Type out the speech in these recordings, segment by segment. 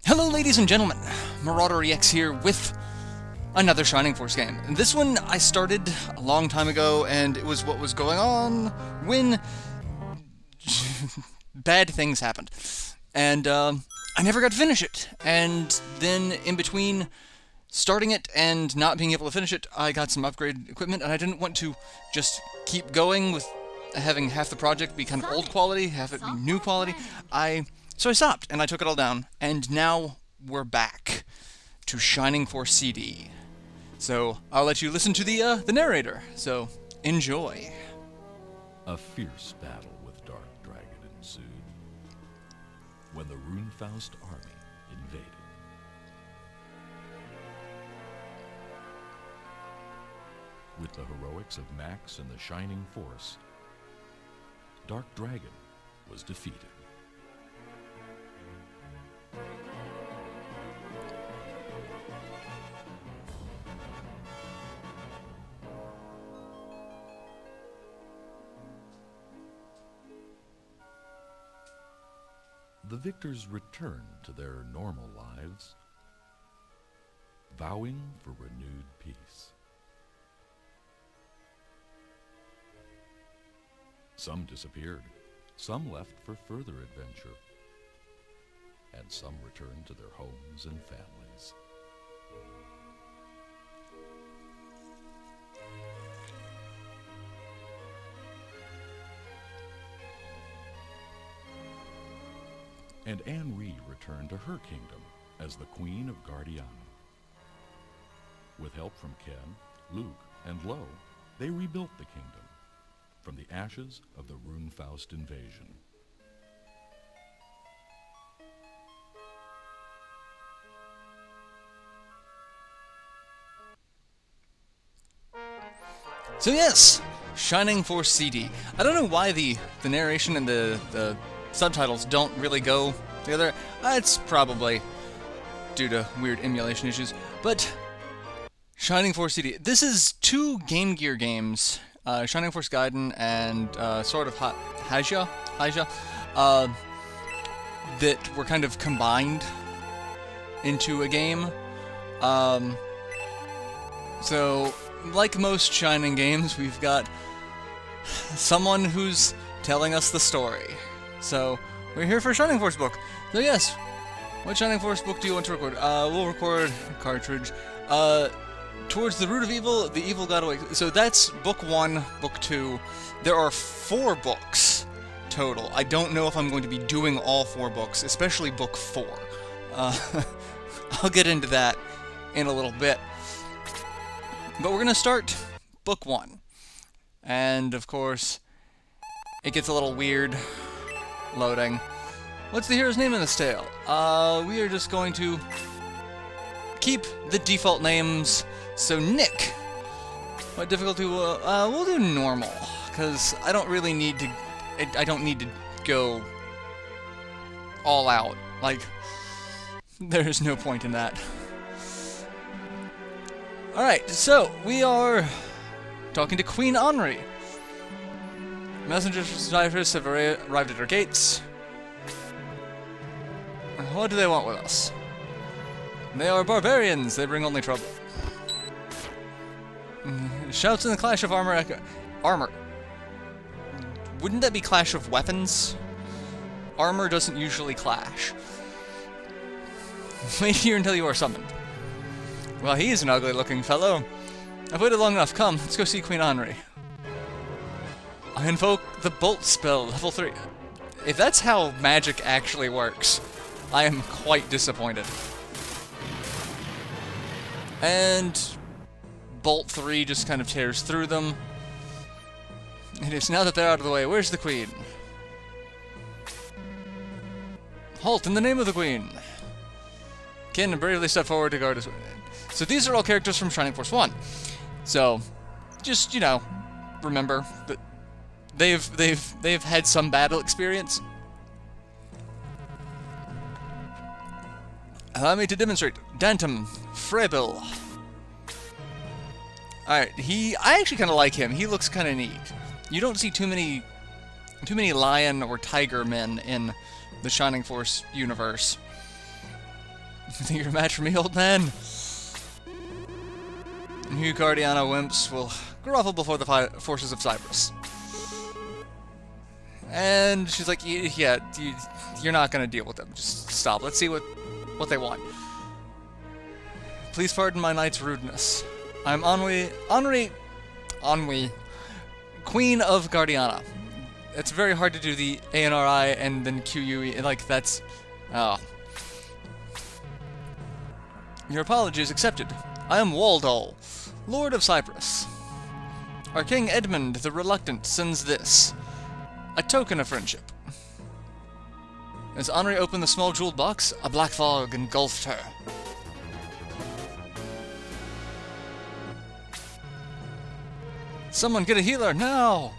Hello ladies and gentlemen, MarauderEX here with another Shining Force game. And this one I started a long time ago, and it was what was going on when bad things happened. And I never got to finish it. And then in between starting it and not being able to finish it, I got some upgraded equipment, and I didn't want to just keep going with having half the project be kind of old quality, half it be new quality. So I stopped, and I took it all down, and now we're back to Shining Force CD. So I'll let you listen to the narrator, so enjoy. A fierce battle with Dark Dragon ensued when the Runefaust army invaded. With the heroics of Max and the Shining Force, Dark Dragon was defeated. The victors returned to their normal lives, vowing for renewed peace. Some disappeared, some left for further adventure, and some returned to their homes and families. And Anne-Ree returned to her kingdom as the Queen of Guardiana. With help from Ken, Luke, and Lo, they rebuilt the kingdom from the ashes of the Runefaust invasion. So yes, Shining Force CD. I don't know why the narration and the subtitles don't really go together. It's probably due to weird emulation issues. But Shining Force CD. This is two Game Gear games, Shining Force Gaiden and Sword of Hyjia, that were kind of combined into a game. So, like most Shining games, we've got someone who's telling us the story. So, we're here for a Shining Force book. So yes, what Shining Force book do you want to record? We'll record a cartridge. Towards the Root of Evil, the Evil Got Away. So that's book 1, book 2. There are 4 books total. I don't know if I'm going to be doing all 4 books, especially book 4. I'll get into that in a little bit. But we're going to start book 1. And, of course, it gets a little weird. Loading. What's the hero's name in this tale? We are just going to keep the default names. So Nick, what difficulty we'll do normal, because I don't really need to, I don't need to go all out. Like, there's no point in that. Alright, so we are talking to Queen Henri. Messengers from Cyprus have arrived at our gates. What do they want with us? They are barbarians. They bring only trouble. Shouts in the clash of armor. Armor. Wouldn't that be clash of weapons? Armor doesn't usually clash. Wait here until you are summoned. Well, he's an ugly-looking fellow. I've waited long enough. Come, let's go see Queen Henri. I invoke the Bolt spell, level 3. If that's how magic actually works, I am quite disappointed. And Bolt 3 just kind of tears through them. It is now that they're out of the way. Where's the Queen? Halt in the name of the Queen. Ken bravely step forward to guard his way. So these are all characters from Shining Force 1. So, just, you know, remember that they've had some battle experience. Allow me to demonstrate. Dantum, Frebil. Alright, I actually kind of like him. He looks kind of neat. You don't see too many too many lion or tiger men in the Shining Force universe. You think you're a match for me, old man? And you Guardiana wimps will grovel before the forces of Cyprus. And she's like, yeah, you're not gonna deal with them. Just stop. Let's see what they want. Please pardon my knight's rudeness. I'm Henri, Queen of Guardiana. It's very hard to do the A-N-R-I and then Q-U-E, like, that's... Oh. Your apology is accepted. I am Waldol, Lord of Cyprus. Our King Edmund the Reluctant sends this. A token of friendship. As Henri opened the small jeweled box, a black fog engulfed her. Someone get a healer, now!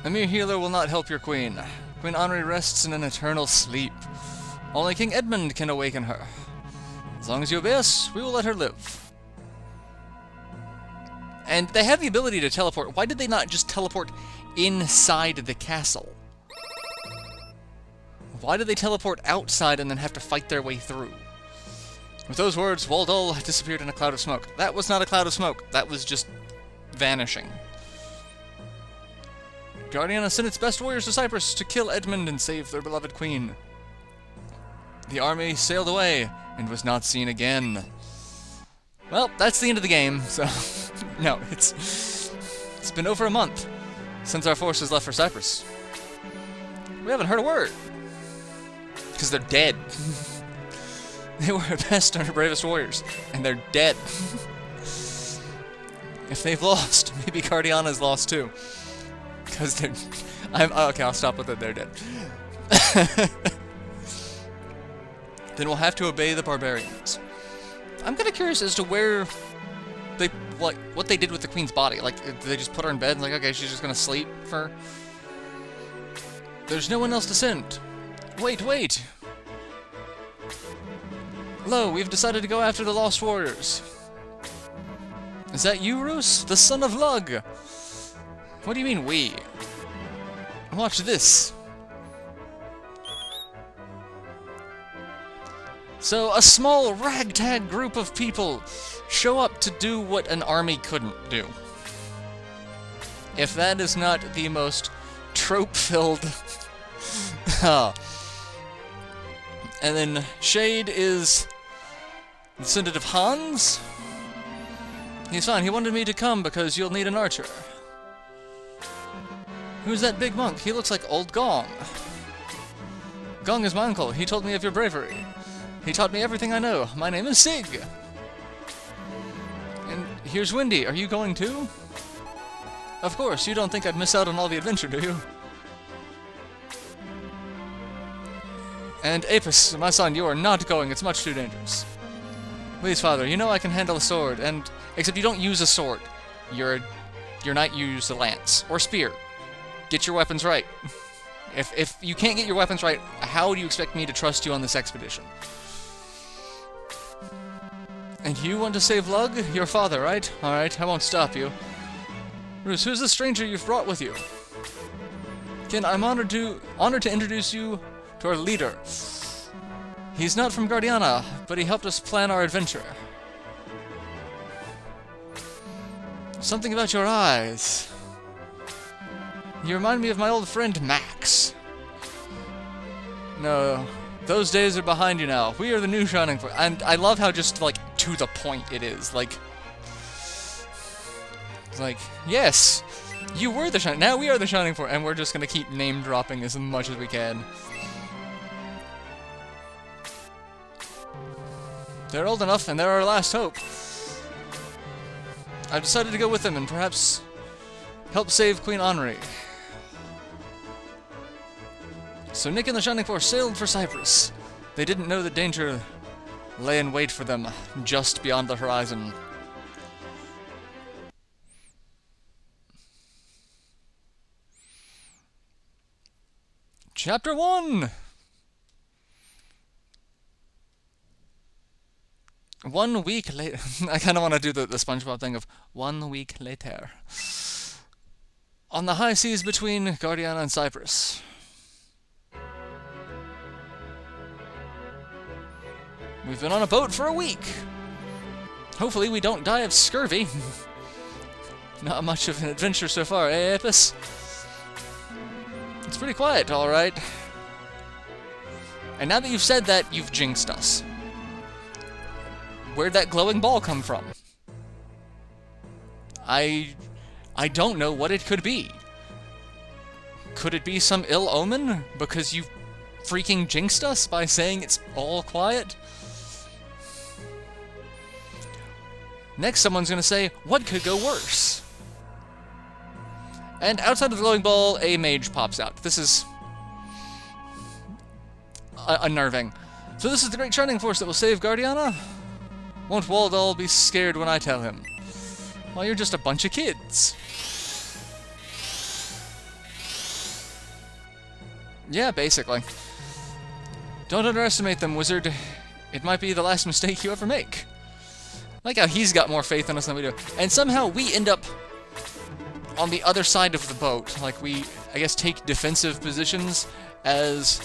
A mere healer will not help your queen. Queen Henri rests in an eternal sleep. Only King Edmund can awaken her. As long as you obey us, we will let her live. And they have the ability to teleport. Why did they not just teleport inside the castle? Why did they teleport outside and then have to fight their way through? With those words, Waldol disappeared in a cloud of smoke. That was not a cloud of smoke. That was just vanishing. Guardiana sent its best warriors to Cyprus to kill Edmund and save their beloved queen. The army sailed away and was not seen again. Well, that's the end of the game, so... No, it's been over a month since our forces left for Cyprus. We haven't heard a word. Because they're dead. They were our best and our bravest warriors, and they're dead. If they've lost, maybe Guardiana's lost too. Because they're... okay, I'll stop with it, they're dead. Then we'll have to obey the barbarians. I'm kind of curious as to where they... what they did with the queen's body. Like, did they just put her in bed and like, okay, she's just gonna sleep for... There's no one else to send. Wait! Lo, we've decided to go after the lost warriors. Is that you, Roos? The son of Lug? What do you mean, we? Watch this. So, a small ragtag group of people show up to do what an army couldn't do. If that is not the most trope-filled... And then Shade is the descendant of Hans. He's fine. He wanted me to come because you'll need an archer. Who's that big monk? He looks like old Gong. Gong is my uncle. He told me of your bravery. He taught me everything I know. My name is Sig. And here's Wendy. Are you going too? Of course. You don't think I'd miss out on all the adventure, do you? And Apis, my son, you are not going. It's much too dangerous. Please, father, you know I can handle a sword, and... Except you don't use a sword. Your knight used a lance. Or spear. Get your weapons right. If you can't get your weapons right, how do you expect me to trust you on this expedition? And you want to save Lug? Your father, right? Alright, I won't stop you. Roos, who's the stranger you've brought with you? Ken, I'm honored to introduce you to our leader. He's not from Guardiana, but he helped us plan our adventure. Something about your eyes. You remind me of my old friend Max. No, those days are behind you now. We are the new Shining Force. And I love how just, like, to the point it is. Like, yes, you were the Shining... Now we are the Shining Force, and we're just gonna keep name-dropping as much as we can. They're old enough, and they're our last hope. I've decided to go with them and perhaps help save Queen Henri. So Nick and the Shining Force sailed for Cyprus. They didn't know that danger lay in wait for them just beyond the horizon. Chapter 1! 1 week later. I kind of want to do the SpongeBob thing of 1 week later. on the high seas between Guardiana and Cyprus. We've been on a boat for a week. Hopefully we don't die of scurvy. Not much of an adventure so far, eh, Apis? It's pretty quiet, alright. And now that you've said that, you've jinxed us. Where'd that glowing ball come from? I don't know what it could be. Could it be some ill omen? Because you freaking jinxed us by saying it's all quiet? Next, someone's gonna say, what could go worse? And outside of the glowing ball, a mage pops out. This is unnerving. So this is the great shining force that will save Guardiana? Won't Waldall be scared when I tell him? Well, you're just a bunch of kids. Yeah, basically. Don't underestimate them, wizard. It might be the last mistake you ever make. Like how he's got more faith in us than we do. And somehow we end up on the other side of the boat. Like we, I guess, take defensive positions as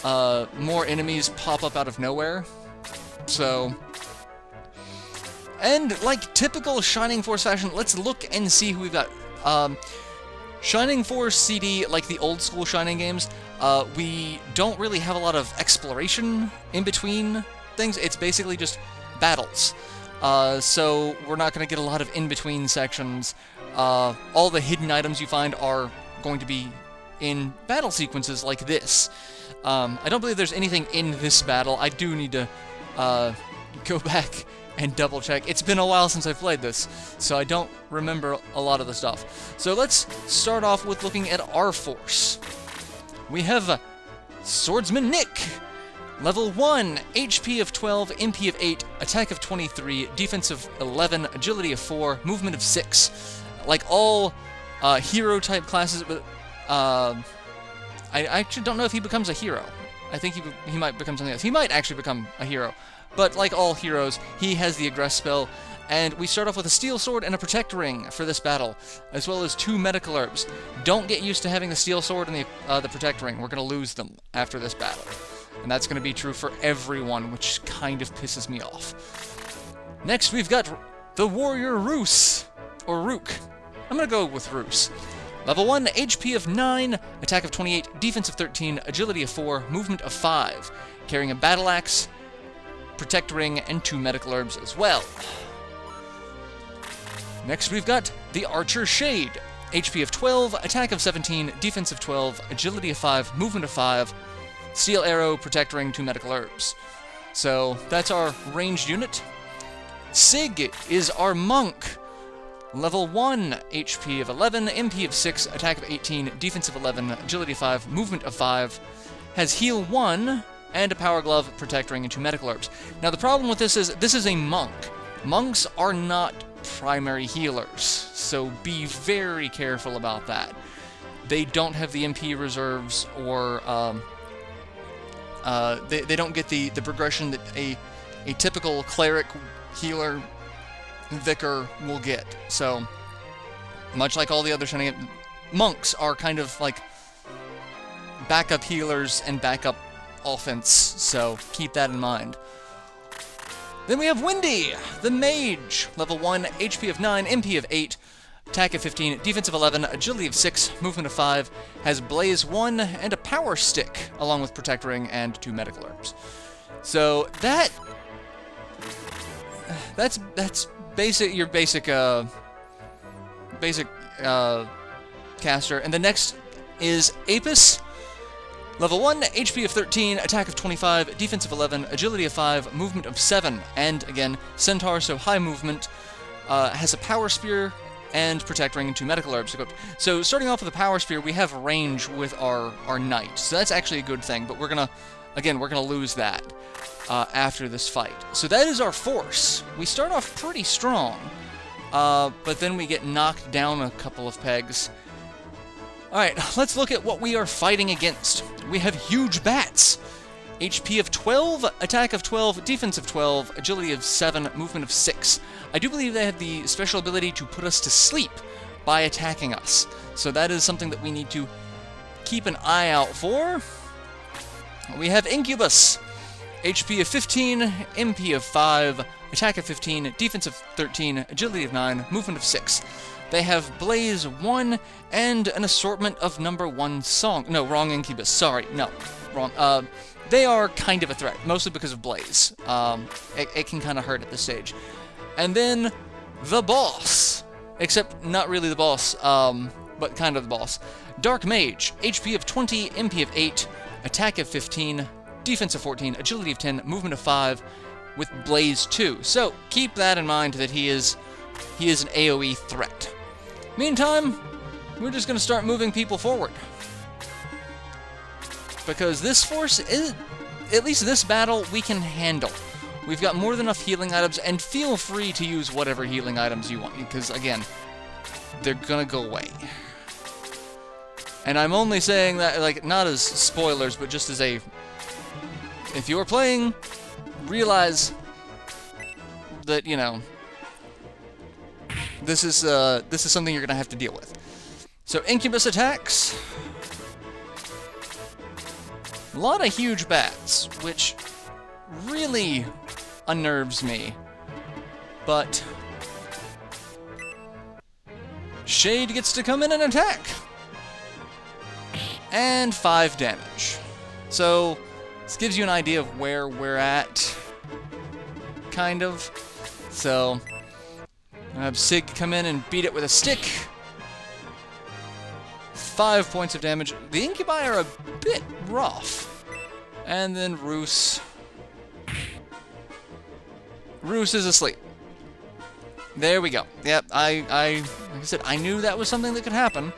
more enemies pop up out of nowhere. So... And, like typical Shining Force fashion, let's look and see who we've got. Shining Force CD, like the old school Shining games, we don't really have a lot of exploration in between things. It's basically just battles. So we're not going to get a lot of in-between sections. All the hidden items you find are going to be in battle sequences like this. I don't believe there's anything in this battle. I do need to go back and double check. It's been a while since I've played this, so I don't remember a lot of the stuff. So let's start off with looking at our force. We have Swordsman Nick, level 1, HP of 12, MP of 8, attack of 23, defense of 11, agility of 4, movement of 6. Like all hero-type classes, but I actually don't know if he becomes a hero. I think he might become something else. He might actually become a hero. But like all heroes, he has the Aggress spell, and we start off with a Steel Sword and a Protect Ring for this battle, as well as 2 Medical Herbs. Don't get used to having the Steel Sword and the Protect Ring. We're going to lose them after this battle. And that's going to be true for everyone, which kind of pisses me off. Next, we've got the Warrior Roos, or Rook. I'm going to go with Roos. Level 1, HP of 9, attack of 28, defense of 13, agility of 4, movement of 5, carrying a Battle Axe, Protect Ring, and 2 Medical Herbs as well. Next, we've got the Archer Shade. HP of 12, attack of 17, defense of 12, agility of 5, movement of 5, Steel Arrow, Protect Ring, 2 Medical Herbs. So, that's our ranged unit. Sig is our Monk. Level 1, HP of 11, MP of 6, attack of 18, defense of 11, agility of 5, movement of 5, has heal 1, and a Power Glove, Protect Ring, and 2 Medical Herbs. Now the problem with this is a monk. Monks are not primary healers, so be very careful about that. They don't have the MP reserves, or they don't get the progression that a typical cleric, healer, vicar will get. So, much like all the other Shining, monks are kind of like backup healers and backup offense, so keep that in mind. Then we have Windy, the Mage, level 1, HP of 9, MP of 8, attack of 15, defense of 11, agility of 6, movement of 5, has Blaze 1, and a Power Stick, along with Protect Ring and 2 Medical Herbs. So that's basic, your basic caster. And the next is Apis, level 1, HP of 13, attack of 25, defense of 11, agility of 5, movement of 7, and again, Centaur, so high movement, has a Power Spear and Protect Ring and 2 Medical Herbs equipped. So starting off with a Power Spear, we have range with our Knight, so that's actually a good thing, but we're gonna lose that after this fight. So that is our force. We start off pretty strong, but then we get knocked down a couple of pegs. Alright, let's look at what we are fighting against. We have huge bats. HP of 12, attack of 12, defense of 12, agility of 7, movement of 6. I do believe they have the special ability to put us to sleep by attacking us. So that is something that we need to keep an eye out for. We have Incubus. HP of 15, MP of 5, attack of 15, defense of 13, agility of 9, movement of 6. They have Blaze 1 and an assortment of number 1 song. No, wrong Incubus. Sorry, no, wrong. They are kind of a threat, mostly because of Blaze. It can kind of hurt at this stage. And then the boss, except not really the boss, but kind of the boss. Dark Mage, HP of 20, MP of 8, attack of 15, defense of 14, agility of 10, movement of 5, with Blaze 2. So keep that in mind that he is an AoE threat. Meantime, we're just going to start moving people forward. Because this force, at least this battle, we can handle. We've got more than enough healing items, and feel free to use whatever healing items you want, because, again, they're gonna go away. And I'm only saying that, like, not as spoilers, but just as a... If you're playing, realize that, you know, this is something you're gonna have to deal with. So, Incubus attacks. A lot of huge bats, which really unnerves me. But Shade gets to come in and attack. And 5 damage. So this gives you an idea of where we're at, kind of. So I have Sig come in and beat it with a stick. 5 points of damage. The Incubi are a bit rough. And then Roos. Roos is asleep. There we go. Yep, like I said, I knew that was something that could happen.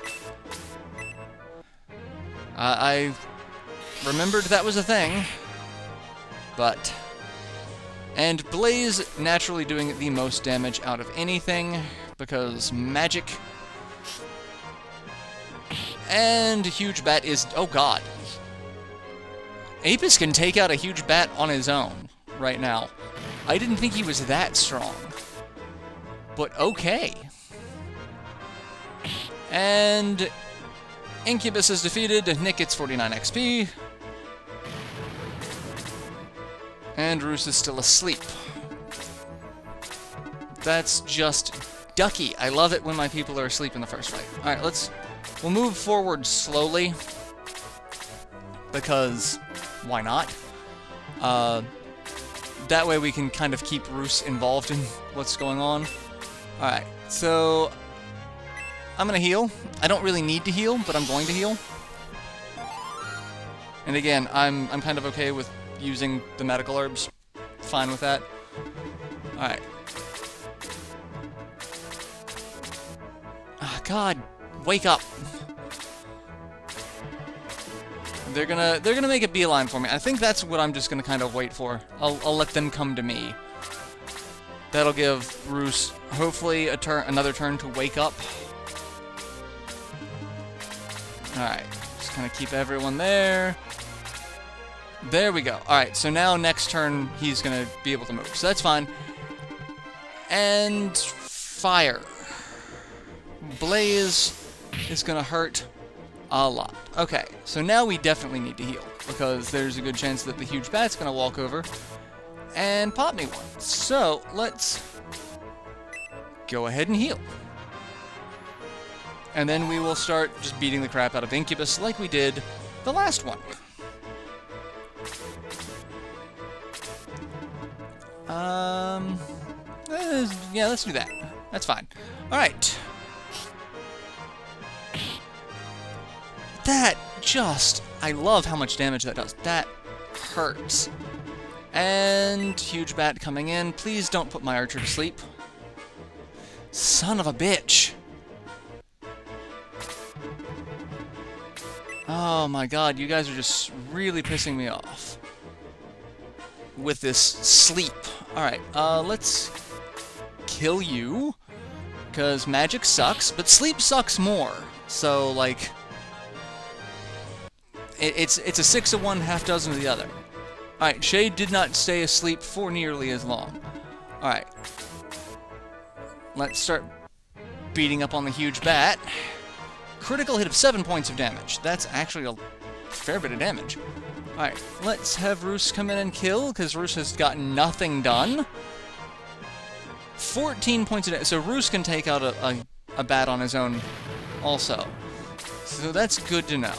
I remembered that was a thing. But... And Blaze naturally doing the most damage out of anything, because magic. And Huge Bat is... Oh god. Apis can take out a huge bat on his own right now. I didn't think he was that strong. But okay. And Incubus is defeated. Nick gets 49 XP. And Roos is still asleep. That's just ducky. I love it when my people are asleep in the first fight. Alright, we'll move forward slowly. Because why not? That way we can kind of keep Roos involved in what's going on. Alright, so I'm gonna heal. I don't really need to heal, but I'm going to heal. And again, I'm kind of okay with using the medical herbs. Fine with that. Alright. Ah, God, wake up. They're gonna make a beeline for me. I think that's what I'm just gonna kind of wait for. I'll let them come to me. That'll give Roos hopefully another turn to wake up. Alright, just kind of keep everyone there. There we go. Alright, so now next turn he's gonna be able to move. So that's fine. And fire. Blaze is gonna hurt a lot. Okay, so now we definitely need to heal, because there's a good chance that the huge bat's gonna walk over and pop me one. So let's go ahead and heal. And then we will start just beating the crap out of Incubus like we did the last one. Yeah, let's do that. That's fine. Alright. That just... I love how much damage that does. That hurts. And huge bat coming in. Please don't put my archer to sleep. Son of a bitch. Oh my god, you guys are just really pissing me off with this sleep. Alright, let's kill you, because magic sucks, but sleep sucks more. So, like, it's a 6 of one, half dozen of the other. Alright, Shade did not stay asleep for nearly as long. Alright. Let's start beating up on the huge bat. Critical hit of 7 points of damage. That's actually a fair bit of damage. Alright, let's have Roos come in and kill, because Roos has got nothing done. 14 points of damage. So Roos can take out a bat on his own also. So that's good to know.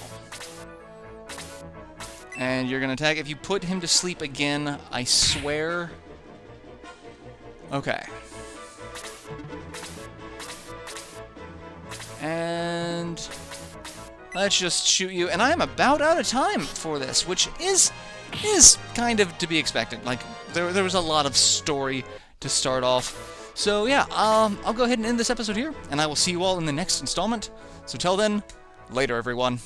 And you're going to attack. If you put him to sleep again, I swear... Okay. And... let's just shoot you. And I am about out of time for this, which is kind of to be expected. Like, there was a lot of story to start off. So yeah, I'll go ahead and end this episode here, and I will see you all in the next installment. So till then, later everyone.